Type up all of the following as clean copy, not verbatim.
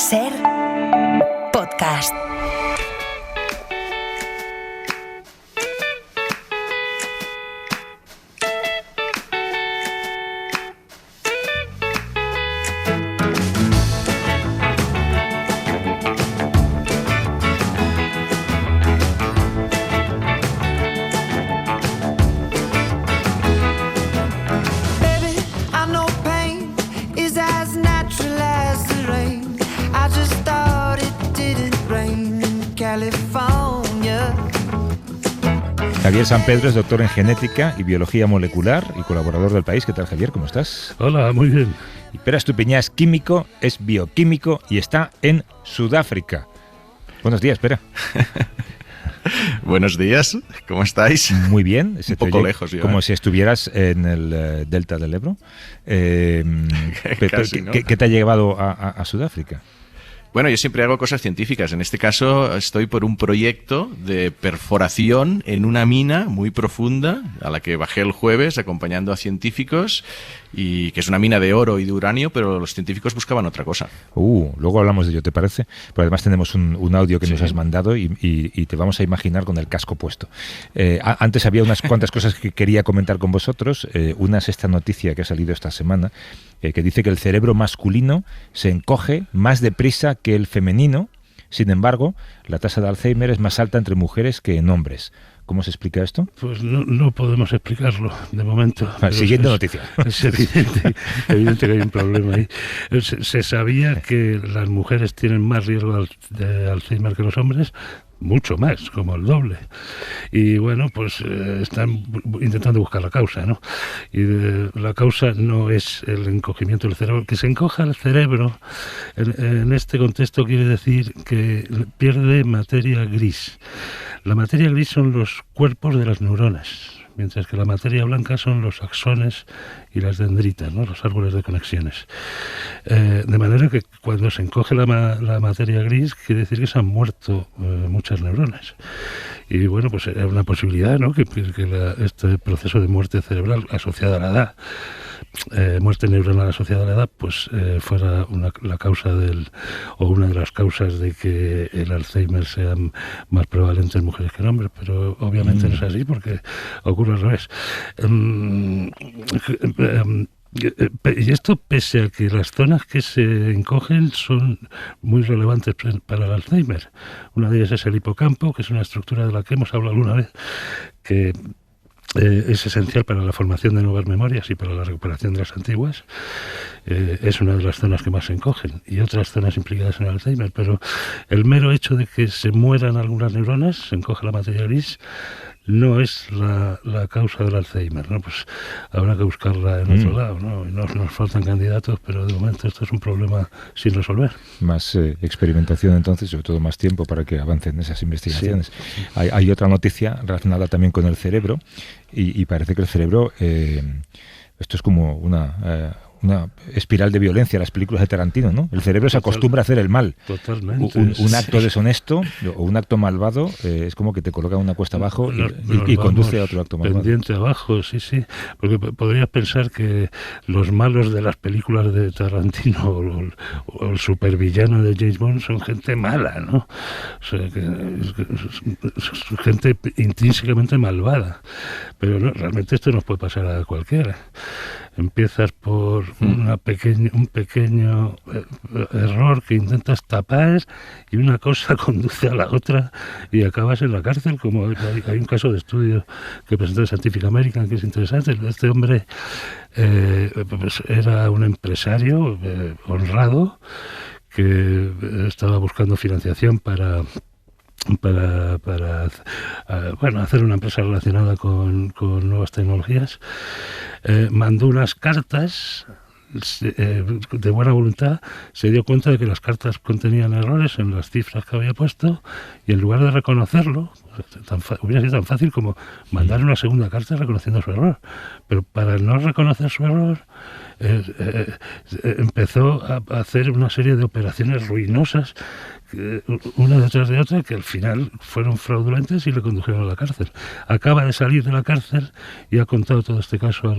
Ser podcast. Javier San Pedro es doctor en genética y biología molecular y colaborador del País. ¿Qué tal, Javier? ¿Cómo estás? Hola, muy bien. Y Pere Estupiñá es químico, es bioquímico y está en Sudáfrica. Buenos días, Pere. Buenos días, ¿cómo estáis? Muy bien. Un poco lejos. Como si estuvieras en el delta del Ebro. Casi, ¿no? ¿Qué te ha llevado a Sudáfrica? Bueno, yo siempre hago cosas científicas. En este caso estoy por un proyecto de perforación en una mina muy profunda a la que bajé el jueves acompañando a científicos, y que es una mina de oro y de uranio, pero los científicos buscaban otra cosa. Luego hablamos de ello, ¿te parece? Pero además tenemos un audio que nos has mandado y te vamos a imaginar con el casco puesto. Antes había unas cuantas cosas que quería comentar con vosotros. Una es esta noticia que ha salido esta semana, que dice que el cerebro masculino se encoge más deprisa que el femenino. Sin embargo, la tasa de Alzheimer es más alta entre mujeres que en hombres. ¿Cómo se explica esto? Pues no podemos explicarlo de momento. Siguiente noticia. Es evidente que hay un problema ahí. Se sabía que las mujeres tienen más riesgo de Alzheimer que los hombres, mucho más, como el doble. Y bueno, pues están intentando buscar la causa, ¿no? Y la causa no es el encogimiento del cerebro. Que se encoja el cerebro en este contexto quiere decir que pierde materia gris. La materia gris son los cuerpos de las neuronas, mientras que la materia blanca son los axones y las dendritas, ¿no? Los árboles de conexiones. De manera que cuando se encoge la materia gris, quiere decir que se han muerto muchas neuronas. Y bueno, pues era una posibilidad, ¿no? Que este proceso de muerte cerebral asociada a la edad, muerte neuronal asociada a la edad, pues fuera la causa o una de las causas de que el Alzheimer sea más prevalente en mujeres que en hombres, pero obviamente no es así porque ocurre al revés. Y esto pese a que las zonas que se encogen son muy relevantes para el Alzheimer. Una de ellas es el hipocampo, que es una estructura de la que hemos hablado alguna vez, que es esencial para la formación de nuevas memorias y para la recuperación de las antiguas. Es una de las zonas que más se encogen, y otras zonas implicadas en el Alzheimer, pero el mero hecho de que se mueran algunas neuronas, se encoge la materia gris, no es la causa del Alzheimer, ¿no? Pues habrá que buscarla en otro lado, ¿no? Nos faltan candidatos, pero de momento esto es un problema sin resolver. Más experimentación entonces, sobre todo más tiempo para que avancen esas investigaciones. Sí. Hay otra noticia relacionada también con el cerebro, y parece que el cerebro, esto es como una espiral de violencia, las películas de Tarantino, ¿no? El cerebro se acostumbra a hacer el mal. Totalmente. Un acto deshonesto o un acto malvado es como que te coloca una cuesta abajo y conduce a otro acto malvado. Pendiente abajo, sí. Porque podrías pensar que los malos de las películas de Tarantino o el supervillano de James Bond son gente mala, ¿no? O sea, que es gente intrínsecamente malvada. Pero no, realmente esto nos puede pasar a cualquiera. Empiezas por un pequeño error que intentas tapar, y una cosa conduce a la otra y acabas en la cárcel, como hay un caso de estudio que presentó Scientific American que es interesante. Este hombre pues era un empresario honrado que estaba buscando financiación para hacer una empresa relacionada con nuevas tecnologías. Mandó unas cartas de buena voluntad, se dio cuenta de que las cartas contenían errores en las cifras que había puesto, y en lugar de reconocerlo, hubiera sido tan fácil como mandar una segunda carta reconociendo su error, pero para no reconocer su error empezó a hacer una serie de operaciones ruinosas, una detrás de otra, que al final fueron fraudulentas y le condujeron a la cárcel. Acaba de salir de la cárcel y ha contado todo este caso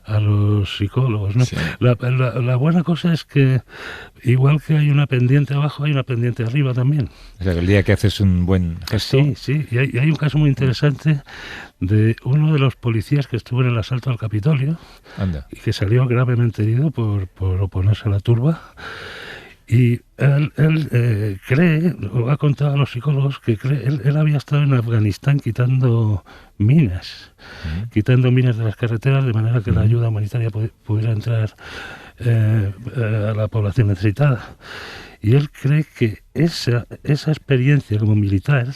a los psicólogos, ¿no? Sí. La buena cosa es que igual que hay una pendiente abajo, hay una pendiente arriba también. O sea, que el día que haces un buen gesto... Sí, y hay un caso muy interesante de uno de los policías que estuvo en el asalto al Capitolio. Anda. Y que salió gravemente herido por oponerse a la turba. Y él cree, o ha contado a los psicólogos, que él había estado en Afganistán quitando minas de las carreteras, de manera que la ayuda humanitaria pudiera entrar a la población necesitada. Y él cree que esa experiencia como militar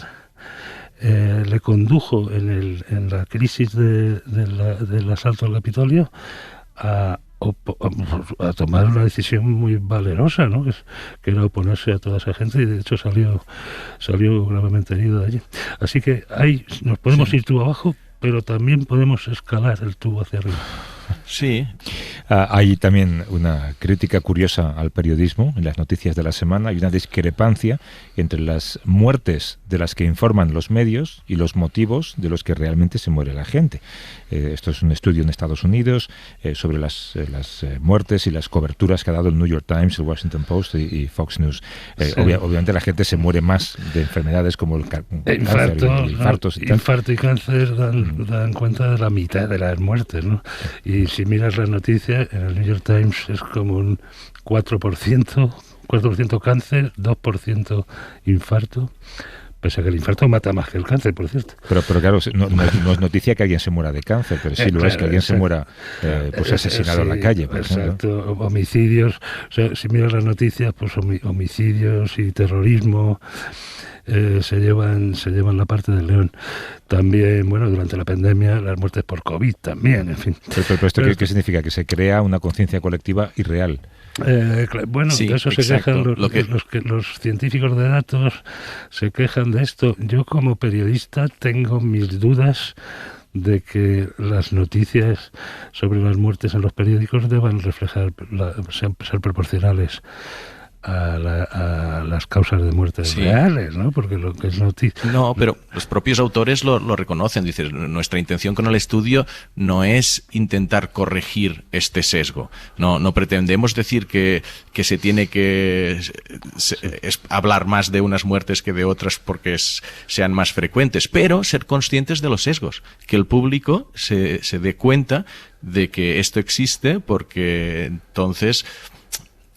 le condujo en la crisis del asalto al Capitolio a tomar una decisión muy valerosa, ¿no? Que era oponerse a toda esa gente, y de hecho salió gravemente herido de allí. Así que nos podemos ir tubo abajo, pero también podemos escalar el tubo hacia arriba. Sí. Hay también una crítica curiosa al periodismo en las noticias de la semana. Hay una discrepancia entre las muertes de las que informan los medios y los motivos de los que realmente se muere la gente. Esto es un estudio en Estados Unidos sobre las muertes y las coberturas que ha dado el New York Times, el Washington Post y Fox News. Sí. Obviamente la gente se muere más de enfermedades como el cáncer y infartos y tal. Infarto y cáncer dan cuenta de la mitad de las muertes, ¿no? Y si miras las noticias, en el New York Times es como un 4% cáncer, 2% infarto, pese a que el infarto mata más que el cáncer, por cierto. Pero claro, no es noticia que alguien se muera de cáncer, pero sí lo es que alguien se muera pues asesinado en la calle, por ejemplo. Exacto, homicidios, o sea, si miras las noticias, pues homicidios y terrorismo se llevan la parte del león. También, bueno, durante la pandemia, las muertes por COVID también, en fin. Pero esto ¿qué significa? Que se crea una conciencia colectiva irreal. Bueno, sí, de eso se quejan los científicos de datos, se quejan de esto. Yo como periodista tengo mis dudas de que las noticias sobre las muertes en los periódicos deban reflejar, ser proporcionales a las causas de muerte reales, ¿no? Porque lo que es noticia... No, pero los propios autores lo reconocen. Dicen, nuestra intención con el estudio no es intentar corregir este sesgo. No pretendemos decir que se tiene que hablar más de unas muertes que de otras porque sean más frecuentes, pero ser conscientes de los sesgos. Que el público se dé cuenta de que esto existe, porque entonces...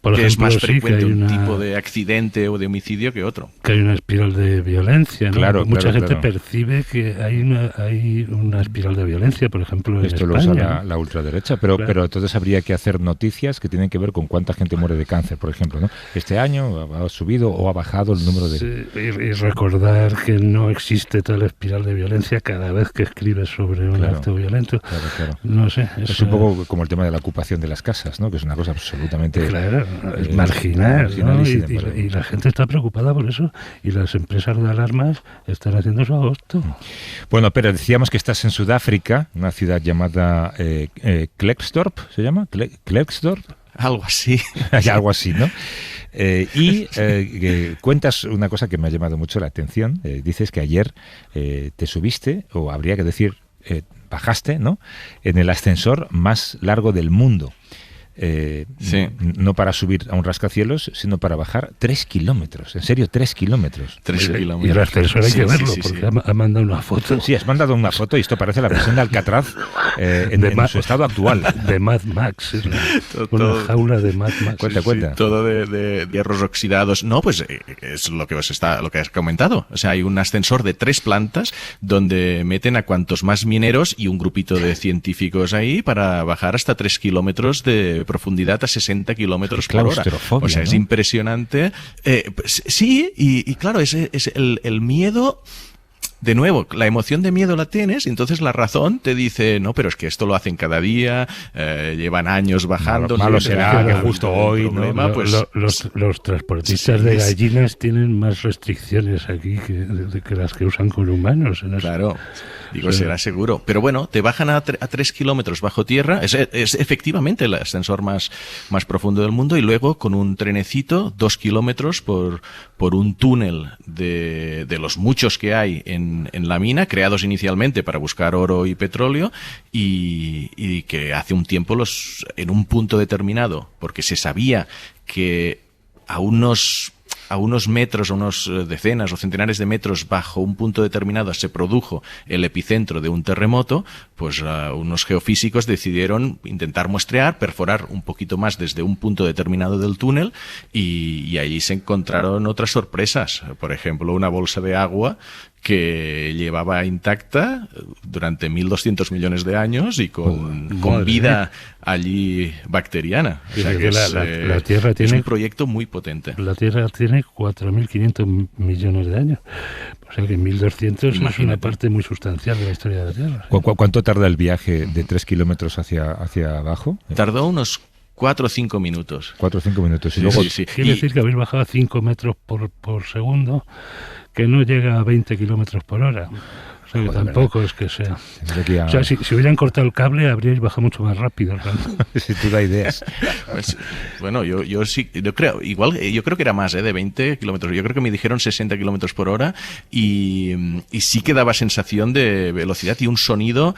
Por que ejemplo, es más frecuente que un tipo de accidente o de homicidio que otro. Que hay una espiral de violencia, ¿no? Claro, Mucha gente claro. percibe que hay una espiral de violencia, por ejemplo, en Esto España. lo usa la ultraderecha, pero entonces habría que hacer noticias que tienen que ver con cuánta gente muere de cáncer, por ejemplo, ¿no? Este año ha subido o ha bajado el número de... Sí, y recordar que no existe tal espiral de violencia cada vez que escribes sobre un acto violento. Claro. No sé. Es un poco como el tema de la ocupación de las casas, ¿no? Que es una cosa absolutamente... Claro, es marginal, ¿no? Y la gente está preocupada por eso, y las empresas de alarmas están haciendo su agosto. Bueno, pero decíamos que estás en Sudáfrica, una ciudad llamada Klerksdorp, ¿se llama? Klerksdorp. Algo así. Algo así, ¿no? Cuentas una cosa que me ha llamado mucho la atención. Dices que ayer te subiste, o habría que decir, bajaste, ¿no? En el ascensor más largo del mundo. Sí. No para subir a un rascacielos, sino para bajar 3 kilómetros. En serio, 3 kilómetros. 3 kilómetros. Y el ascensor hay que verlo, sí. porque ha mandado una foto. Sí, has mandado una foto y esto parece la versión de Alcatraz en su estado actual. De Mad Max. Una jaula de Mad Max. Cuenta. Sí, todo de hierros oxidados. No, pues es lo que has comentado. O sea, hay un ascensor de 3 plantas donde meten a cuantos más mineros y un grupito de científicos ahí para bajar hasta 3 kilómetros de profundidad a 60 kilómetros por hora. O sea, ¿no? es impresionante. Pues, sí, y claro, es el miedo. De nuevo, la emoción de miedo la tienes, y entonces la razón te dice, no, pero es que esto lo hacen cada día, llevan años bajando. Malo será que justo hoy, problema, ¿no? pues, los transportistas de gallinas tienen más restricciones aquí que las que usan con humanos. Claro. Digo, será seguro. Pero bueno, te bajan a 3 kilómetros bajo tierra, es efectivamente el ascensor más profundo del mundo, y luego con un trenecito 2 kilómetros por un túnel de los muchos que hay en la mina, creados inicialmente para buscar oro y petróleo, y que hace un tiempo en un punto determinado, porque se sabía que a unos metros, a unos decenas o centenares de metros bajo un punto determinado se produjo el epicentro de un terremoto, pues unos geofísicos decidieron intentar muestrear, perforar un poquito más desde un punto determinado del túnel, y allí se encontraron otras sorpresas. Por ejemplo, una bolsa de agua que llevaba intacta durante 1.200 millones de años y con vida allí bacteriana. O sea que la Tierra es un proyecto muy potente. La Tierra tiene 4.500 millones de años. O sea que 1.200 es una parte muy sustancial de la historia de la Tierra. ¿Cuánto tarda el viaje de 3 kilómetros hacia abajo? Tardó unos 4 o 5 minutos. 4 o 5 minutos. Y sí, luego... sí. Quiere decir que habéis bajado a 5 metros por segundo, que no llega a 20 kilómetros por hora. O sea que tampoco es que sea. O sea, si hubieran cortado el cable, habríais bajado mucho más rápido. Si tú da ideas. Pues, bueno, yo sí, yo creo que era más, de 20 kilómetros. Yo creo que me dijeron 60 kilómetros por hora, y sí que daba sensación de velocidad y un sonido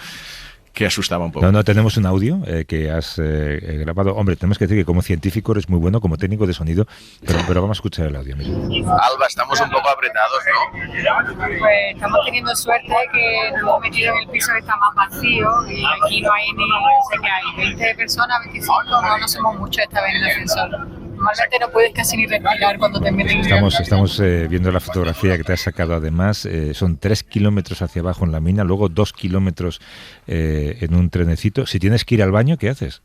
que asustaba un poco. No, tenemos un audio que has grabado. Hombre, tenemos que decir que como científico eres muy bueno, como técnico de sonido, pero vamos a escuchar el audio. Mira. Alba, estamos un poco apretados, ¿no? Pues estamos teniendo suerte que nos hemos metido en el piso que está más vacío, y aquí no hay ni, sé que hay 20 personas, 25, no somos muchos esta vez en el ascensor. Normalmente no puedes casi ni respirar cuando te meten. Estamos viendo la fotografía que te has sacado. Además, son 3 kilómetros hacia abajo en la mina, luego 2 kilómetros en un trenecito. Si tienes que ir al baño, ¿qué haces?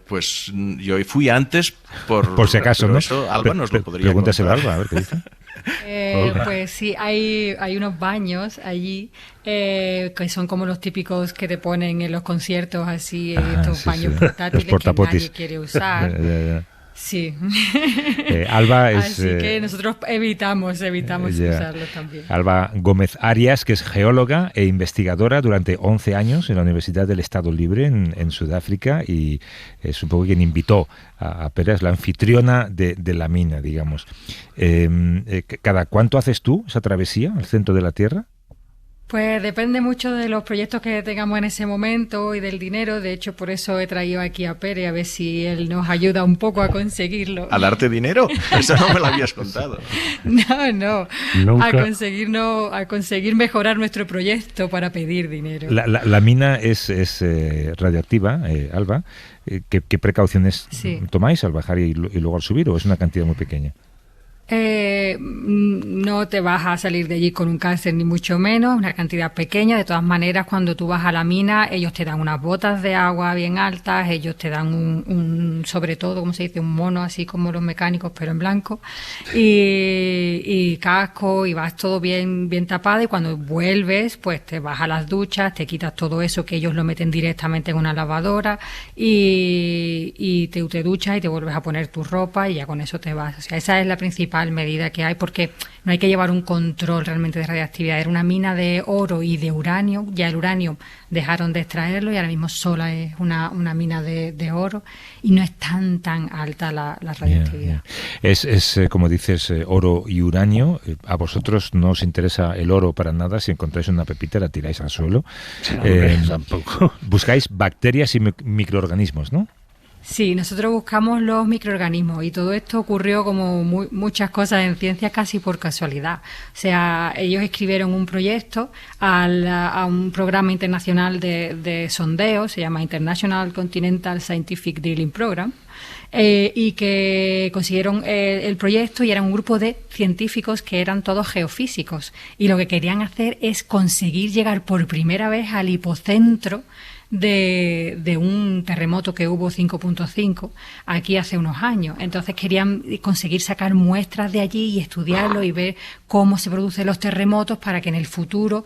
Pues yo fui antes por si acaso, ¿no? Eso Alba nos lo podría Pregúntaselo a Alba, a ver qué dice. Pues sí, hay unos baños allí que son como los típicos que te ponen en los conciertos, así, estos baños portátiles que nadie quiere usar. Sí. Alba es... Así que nosotros evitamos usarlo también. Alba Gómez Arias, que es geóloga e investigadora durante 11 años en la Universidad del Estado Libre en Sudáfrica, y es un poco quien invitó a Pere, la anfitriona de la mina, digamos. ¿Cada cuánto haces tú esa travesía al centro de la Tierra? Pues depende mucho de los proyectos que tengamos en ese momento y del dinero. De hecho, por eso he traído aquí a Pere, a ver si él nos ayuda un poco a conseguirlo. ¿A darte dinero? Eso no me lo habías contado. No. Nunca. A conseguir mejorar nuestro proyecto para pedir dinero. La mina es radiactiva, Alba. ¿Qué precauciones tomáis al bajar y luego al subir, o es una cantidad muy pequeña? No te vas a salir de allí con un cáncer, ni mucho menos, una cantidad pequeña. De todas maneras, cuando tú vas a la mina, ellos te dan unas botas de agua bien altas, ellos te dan un sobre todo, como se dice, un mono, así como los mecánicos, pero en blanco, y casco, y vas todo bien tapado, y cuando vuelves, pues te vas a las duchas, te quitas todo eso, que ellos lo meten directamente en una lavadora, y te duchas y te vuelves a poner tu ropa, y ya con eso te vas. O sea, esa es la principal medida que hay, porque no hay que llevar un control realmente de radiactividad. Era una mina de oro y de uranio. Ya el uranio dejaron de extraerlo y ahora mismo solo es una mina de oro, y no es tan alta la radiactividad. Es como dices, oro y uranio. A vosotros no os interesa el oro para nada. Si encontráis una pepita, la tiráis al suelo. Tampoco. Buscáis bacterias y microorganismos, ¿no? Sí, nosotros buscamos los microorganismos, y todo esto ocurrió como muchas cosas en ciencia casi por casualidad. O sea, ellos escribieron un proyecto a un programa internacional de sondeo, se llama International Continental Scientific Drilling Program, y que consiguieron el proyecto, y eran un grupo de científicos que eran todos geofísicos, y lo que querían hacer es conseguir llegar por primera vez al hipocentro de un terremoto que hubo 5.5 aquí hace unos años. Entonces querían conseguir sacar muestras de allí y estudiarlo y ver cómo se producen los terremotos, para que en el futuro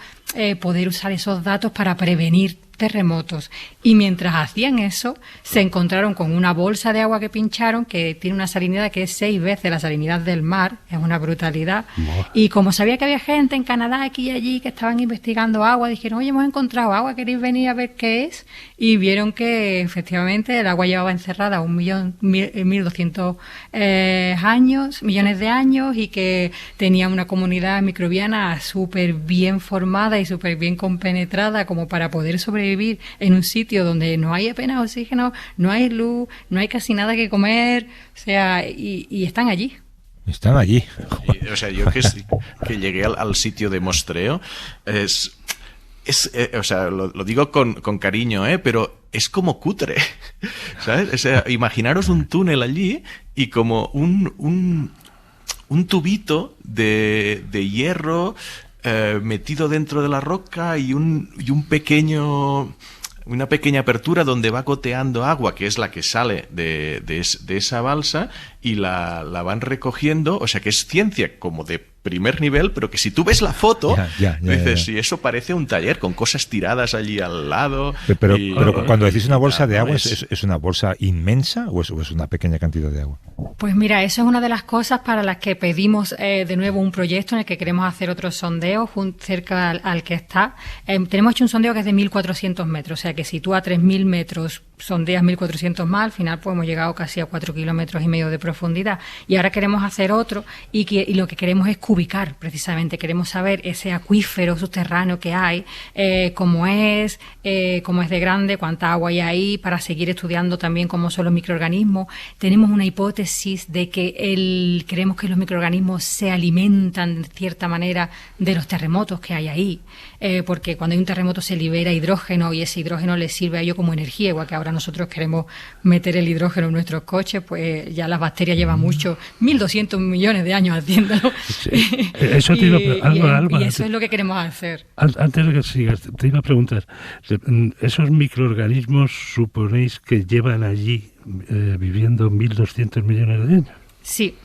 poder usar esos datos para prevenir terremotos. Y mientras hacían eso, se encontraron con una bolsa de agua que pincharon que tiene una salinidad que es 6 veces la salinidad del mar, es una brutalidad. Y como sabía que había gente en Canadá, aquí y allí, que estaban investigando agua, dijeron, oye, hemos encontrado agua, ¿queréis venir a ver qué es? Y vieron que efectivamente el agua llevaba encerrada 1.200.000 millones de años, y que tenía una comunidad microbiana súper bien formada y súper bien compenetrada como para poder sobrevivir en un sitio donde no hay apenas oxígeno, no hay luz, no hay casi nada que comer, o sea, y están allí. Están allí. O sea, yo que llegué al sitio de muestreo, o sea, lo digo con cariño, pero es como cutre, ¿sabes? O sea, imaginaros un túnel allí y como un tubito de hierro metido dentro de la roca y una pequeña apertura donde va goteando agua, que es la que sale de esa balsa, y la van recogiendo. O sea, que es ciencia como de primer nivel, pero que si tú ves la foto, dices, sí, eso parece un taller con cosas tiradas allí al lado. Pero cuando decís una bolsa de agua, ¿es una bolsa inmensa o es una pequeña cantidad de agua? Pues mira, eso es una de las cosas para las que pedimos de nuevo un proyecto en el que queremos hacer otros sondeos cerca al que está. Tenemos hecho un sondeo que es de 1.400 metros, o sea que si tú a 3.000 metros sondeas 1.400 más, al final pues hemos llegado casi a 4,5 kilómetros de profundidad. Y ahora queremos hacer otro y lo que queremos es ubicar, precisamente. Queremos saber ese acuífero subterráneo que hay, cómo es de grande, cuánta agua hay ahí, para seguir estudiando también cómo son los microorganismos. Tenemos una hipótesis de que creemos que los microorganismos se alimentan de cierta manera de los terremotos que hay ahí, porque cuando hay un terremoto se libera hidrógeno y ese hidrógeno les sirve a ellos como energía, igual que ahora nosotros queremos meter el hidrógeno en nuestros coches, pues ya las bacterias llevan 1.200 millones de años haciéndolo. Sí. Eso te iba a Alba, y eso es lo que queremos hacer. Antes de que sigas, te iba a preguntar, ¿esos microorganismos suponéis que llevan allí viviendo 1.200 millones de años? Sí.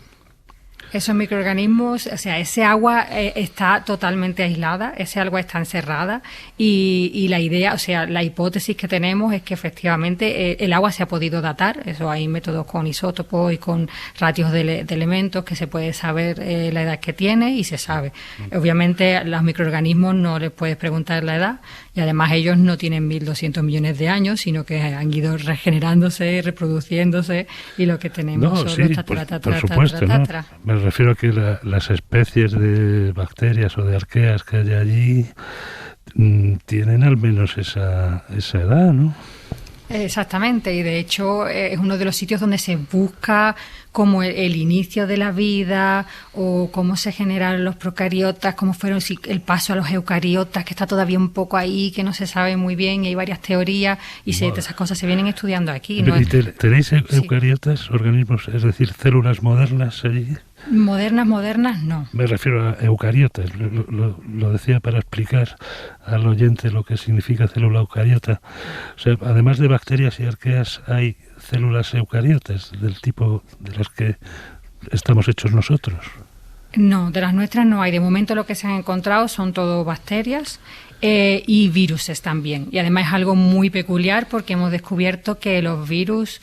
Esos microorganismos, o sea, ese agua está totalmente aislada, ese agua está encerrada y la idea, o sea, la hipótesis que tenemos es que efectivamente el agua se ha podido datar. Eso hay métodos con isótopos y con ratios de elementos que se puede saber la edad que tiene y se sabe. Obviamente a los microorganismos no les puedes preguntar la edad y además ellos no tienen 1.200 millones de años, sino que han ido regenerándose, reproduciéndose y lo que tenemos son los por supuesto, ¿no? Me refiero a que las especies de bacterias o de arqueas que hay allí tienen al menos esa edad, ¿no? Exactamente, y de hecho es uno de los sitios donde se busca como el inicio de la vida o cómo se generaron los procariotas, cómo fueron el paso a los eucariotas, que está todavía un poco ahí, que no se sabe muy bien y hay varias teorías y esas cosas se vienen estudiando aquí, ¿no? ¿Y tenéis eucariotas, organismos, es decir, células modernas allí? Modernas no. Me refiero a eucariotas, lo decía para explicar al oyente lo que significa célula eucariota. O sea, además de bacterias y arqueas, hay células eucariotas del tipo de las que estamos hechos nosotros. No, de las nuestras no hay. De momento lo que se han encontrado son todo bacterias y viruses también. Y además es algo muy peculiar porque hemos descubierto que los virus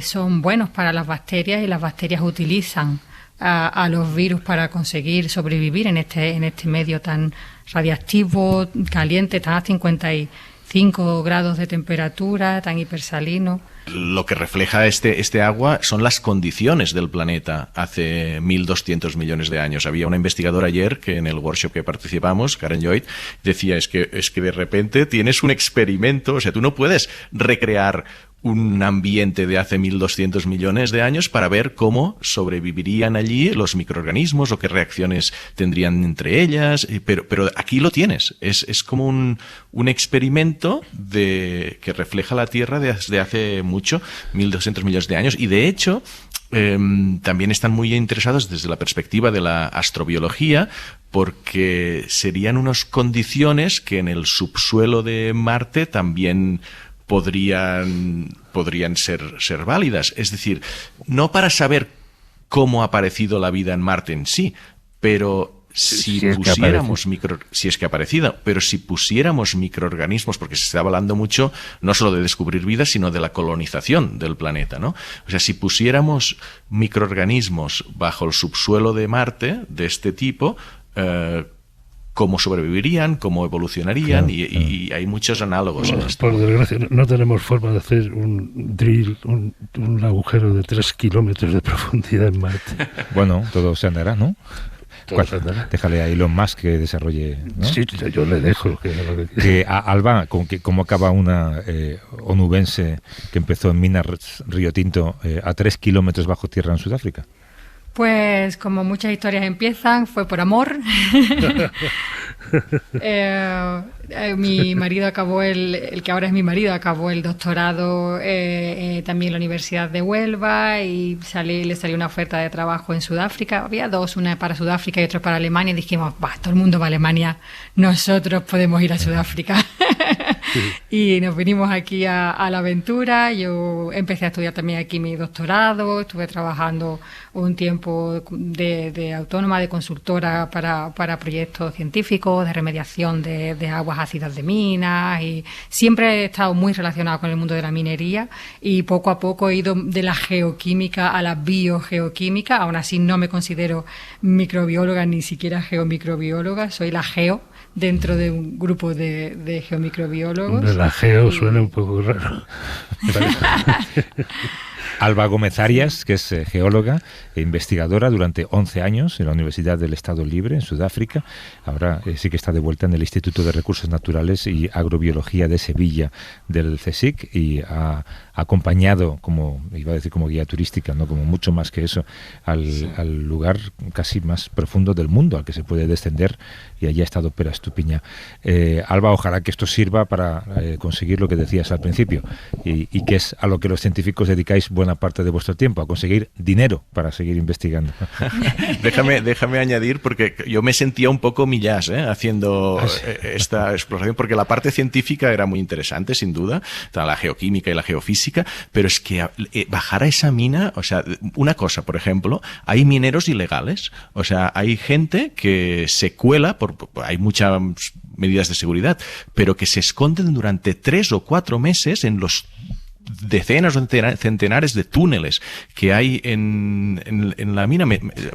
son buenos para las bacterias y las bacterias utilizan a los virus para conseguir sobrevivir en este medio tan radiactivo, caliente, tan a 55 grados de temperatura, tan hipersalino. Lo que refleja este agua son las condiciones del planeta hace 1.200 millones de años. Había una investigadora ayer que en el workshop que participamos, Karen Lloyd, decía es que de repente tienes un experimento, o sea, tú no puedes recrear un ambiente de hace 1.200 millones de años para ver cómo sobrevivirían allí los microorganismos o qué reacciones tendrían entre ellas, pero aquí lo tienes. Es como un experimento que refleja la Tierra desde hace mucho, 1.200 millones de años, y de hecho también están muy interesados desde la perspectiva de la astrobiología, porque serían unas condiciones que en el subsuelo de Marte también podrían ser válidas. Es decir, no para saber cómo ha aparecido la vida en Marte en sí, pero si es que pusiéramos si es que ha aparecido, pero si pusiéramos microorganismos, porque se está hablando mucho no solo de descubrir vida, sino de la colonización del planeta, ¿no? O sea, si pusiéramos microorganismos bajo el subsuelo de Marte de este tipo, cómo sobrevivirían, cómo evolucionarían, y hay muchos análogos en esto. Por desgracia, no tenemos forma de hacer un drill, un agujero de 3 kilómetros de profundidad en Marte. Bueno, todo se andará, ¿no? Andará. Déjale a Elon Musk que desarrolle, ¿no? Sí, yo le dejo. Alba, ¿cómo acaba una onubense que empezó en Minas Río Tinto a 3 kilómetros bajo tierra en Sudáfrica? Pues como muchas historias empiezan, fue por amor. Mi marido acabó el que ahora es mi marido, acabó el doctorado también en la Universidad de Huelva y le salió una oferta de trabajo en Sudáfrica. Había dos, una para Sudáfrica y otra para Alemania. Y dijimos, todo el mundo va a Alemania, nosotros podemos ir a Sudáfrica. Y nos vinimos aquí a la aventura. Yo empecé a estudiar también aquí mi doctorado, estuve trabajando un tiempo de autónoma, de consultora para proyectos científicos, de remediación de aguas ácidas de minas, y siempre he estado muy relacionado con el mundo de la minería y poco a poco he ido de la geoquímica a la biogeoquímica. Aún así no me considero microbióloga ni siquiera geomicrobióloga, soy la geo dentro de un grupo de geomicrobiólogos. La geo suena un poco raro. Alba Gómez Arias, que es geóloga e investigadora durante 11 años en la Universidad del Estado Libre, en Sudáfrica. Ahora sí que está de vuelta en el Instituto de Recursos Naturales y Agrobiología de Sevilla del CSIC y ha acompañado, como iba a decir, como guía turística, no como mucho más que eso, al lugar casi más profundo del mundo al que se puede descender, y allí ha estado Pera Estupiñán. Alba, ojalá que esto sirva para conseguir lo que decías al principio y que es a lo que los científicos dedicáis buena parte de vuestro tiempo, a conseguir dinero para seguir investigando. Déjame añadir, porque yo me sentía un poco Millás haciendo esta exploración, porque la parte científica era muy interesante, sin duda, la geoquímica y la geofísica, pero es que bajar a esa mina, o sea, una cosa, por ejemplo, hay mineros ilegales, o sea, hay gente que se cuela, hay muchas medidas de seguridad, pero que se esconden durante 3 o 4 meses en los decenas o centenares de túneles que hay en la mina.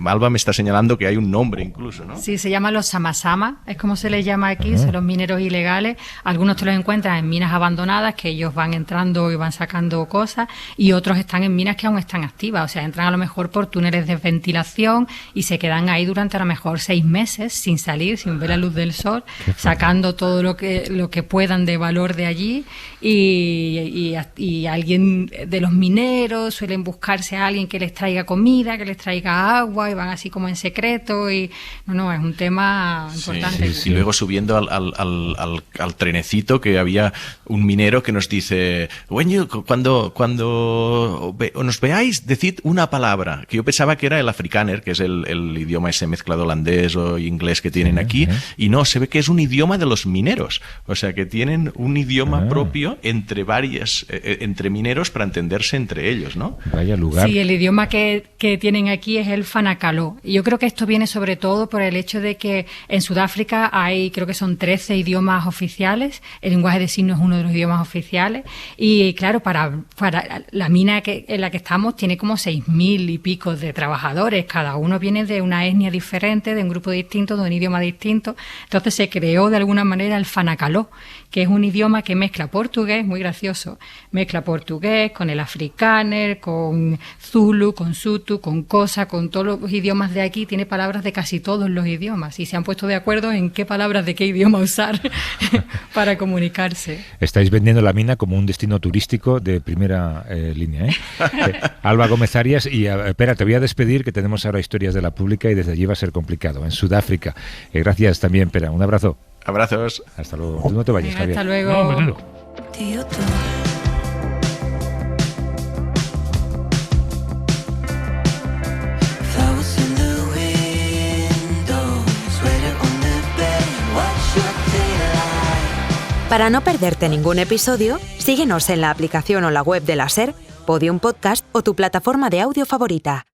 Alba me está señalando que hay un nombre incluso, ¿no? Sí, se llama los samasama, es como se les llama aquí, son los mineros ilegales. Algunos te los encuentran en minas abandonadas, que ellos van entrando y van sacando cosas, y otros están en minas que aún están activas, o sea, entran a lo mejor por túneles de ventilación y se quedan ahí durante a lo mejor 6 meses sin salir, sin ver la luz del sol, sacando todo lo que puedan de valor de allí, y alguien de los mineros suelen buscarse a alguien que les traiga comida, que les traiga agua, y van así como en secreto, y no, es un tema importante. Sí. Y luego subiendo al trenecito, que había un minero que nos dice, cuando nos veáis, decid una palabra, que yo pensaba que era el afrikaner, que es el idioma ese mezclado holandés o inglés que tienen aquí, y no, se ve que es un idioma de los mineros, o sea que tienen un idioma propio entre mineros para entenderse entre ellos, ¿no? Vaya lugar. Sí, el idioma que tienen aquí es el fanacaló. Y yo creo que esto viene sobre todo por el hecho de que en Sudáfrica creo que son 13 idiomas oficiales. El lenguaje de signos es uno de los idiomas oficiales. Y claro, para la mina en la que estamos tiene como 6.000 y pico de trabajadores. Cada uno viene de una etnia diferente, de un grupo distinto, de un idioma distinto. Entonces se creó de alguna manera el fanacaló, que es un idioma que mezcla portugués, muy gracioso, mezcla portugués con el afrikaner, con zulu, con sutu, con kosa, con todos los idiomas de aquí, tiene palabras de casi todos los idiomas y se han puesto de acuerdo en qué palabras de qué idioma usar para comunicarse. Estáis vendiendo la mina como un destino turístico de primera línea, ¿eh? Alba Gómez Arias, y espera, te voy a despedir, que tenemos ahora historias de la pública y desde allí va a ser complicado, en Sudáfrica. Gracias también, Pera, un abrazo. Abrazos. Hasta luego. Tú no te vayas, Javier. Hasta luego. No. Para no perderte ningún episodio, síguenos en la aplicación o la web de la SER, Podium Podcast o tu plataforma de audio favorita.